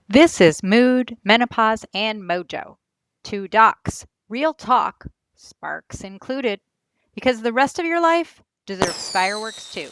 This is Mood, Menopause, and Mojo. Two docs, real talk, sparks included, because the rest of your life deserves fireworks too.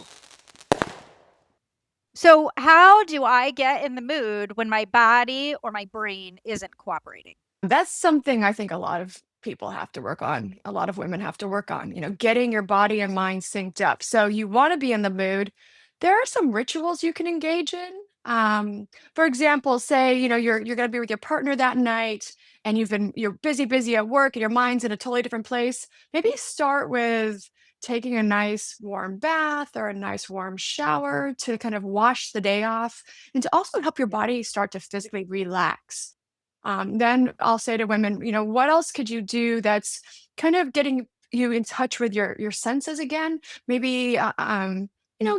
So, how do I get in the mood when my body or my brain isn't cooperating? That's something I think a lot of people have to work on. A lot of women have to work on, getting your body and mind synced up. So you want to be in the mood. There are some rituals you can engage in. For example, say, you're going to be with your partner that night and you're busy at work and your mind's in a totally different place. Maybe start with taking a nice warm bath or a nice warm shower to kind of wash the day off and to also help your body start to physically relax. Then I'll say to women, what else could you do that's kind of getting you in touch with your senses again? Maybe,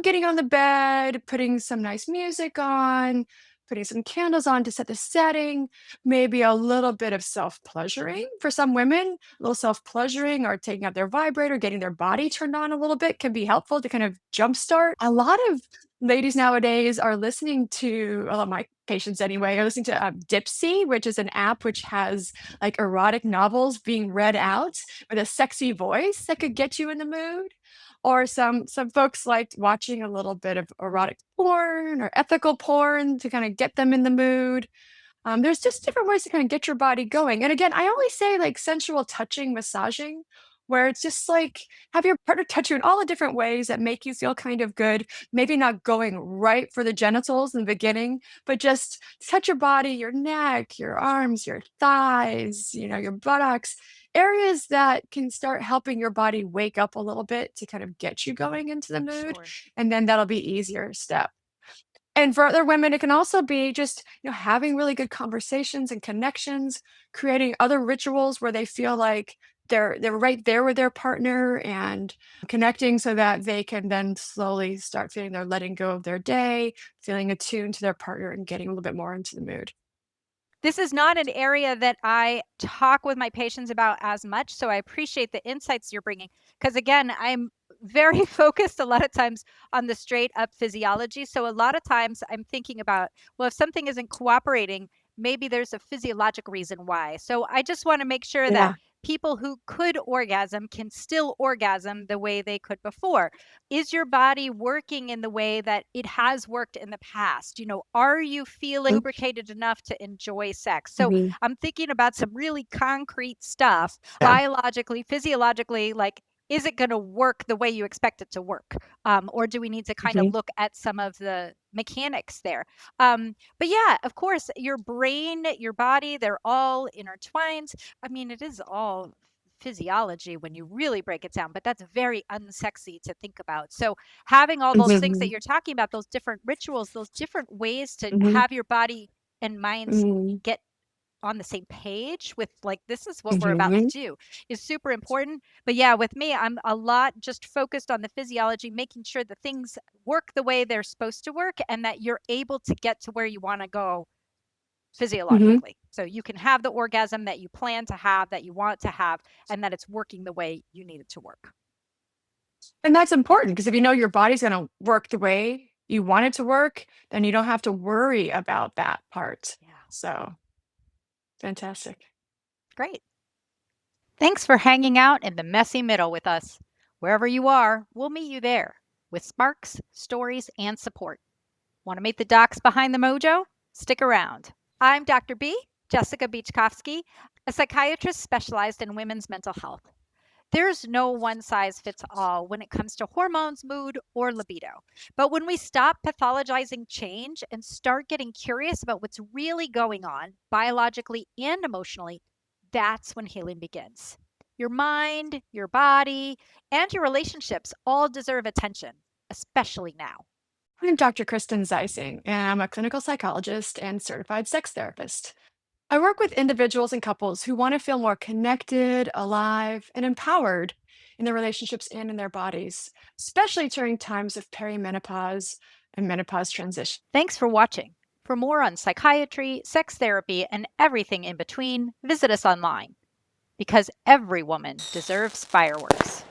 getting on the bed, putting some nice music on, putting some candles on to set the setting, maybe a little bit of self-pleasuring for some women, a little self-pleasuring or taking out their vibrator, getting their body turned on a little bit can be helpful to kind of jumpstart. A lot of ladies nowadays are listening to, a lot of my patients anyway, are listening to Dipsy, which is an app which has like erotic novels being read out with a sexy voice that could get you in the mood. Or some folks like watching a little bit of erotic porn or ethical porn to kind of get them in the mood. There's just different ways to kind of get your body going. And again, I always say like sensual touching, massaging, where it's just like have your partner touch you in all the different ways that make you feel kind of good. Maybe not going right for the genitals in the beginning, but just touch your body, your neck, your arms, your thighs, your buttocks, areas that can start helping your body wake up a little bit to kind of get you going into the mood. Sure. And then that'll be easier step. And for other women, it can also be just, having really good conversations and connections, creating other rituals where they feel like they're right there with their partner and connecting so that they can then slowly start feeling they're letting go of their day, feeling attuned to their partner and getting a little bit more into the mood. This is not an area that I talk with my patients about as much, so I appreciate the insights you're bringing. Because again, I'm very focused a lot of times on the straight up physiology. So a lot of times I'm thinking about, well, if something isn't cooperating, maybe there's a physiological reason why. So I just want to make sure that Yeah. people who could orgasm can still orgasm the way they could before. Is your body working in the way that it has worked in the past? Are you feeling lubricated enough to enjoy sex? So Mhm. I'm thinking about some really concrete stuff, Yeah. biologically, physiologically, like, is it going to work the way you expect it to work? Or do we need to kind of Mhm. look at some of the mechanics there? But yeah, of course, your brain, your body, they're all intertwined. I mean, it is all physiology when you really break it down, but that's very unsexy to think about. So, having all those things that Mhm. you're talking about, those different rituals, those different ways to Mhm. have your body and minds Mhm. get on the same page with like this is what we're about to Mhm. do is super important. But yeah, with me, I'm a lot just focused on the physiology, making sure that things work the way they're supposed to work and that you're able to get to where you want to go Mhm. physiologically. So you can have the orgasm that you plan to have, that you want to have, and that it's working the way you need it to work. And that's important because if you know your body's gonna work the way you want it to work, then you don't have to worry about that part. Yeah. So, fantastic. Great. Thanks for hanging out in the messy middle with us. Wherever you are, we'll meet you there with sparks, stories, and support. Want to meet the docs behind the mojo? Stick around. I'm Dr. B, Jessica Beachkofsky, a psychiatrist specialized in women's mental health. There's no one size fits all when it comes to hormones, mood, or libido. But when we stop pathologizing change and start getting curious about what's really going on biologically and emotionally, that's when healing begins. Your mind, your body, and your relationships all deserve attention, especially now. I'm Dr. Kristen Zeising, and I'm a clinical psychologist and certified sex therapist. I work with individuals and couples who want to feel more connected, alive, and empowered in their relationships and in their bodies, especially during times of perimenopause and menopause transition. Thanks for watching. For more on psychiatry, sex therapy, and everything in between, visit us online because every woman deserves fireworks.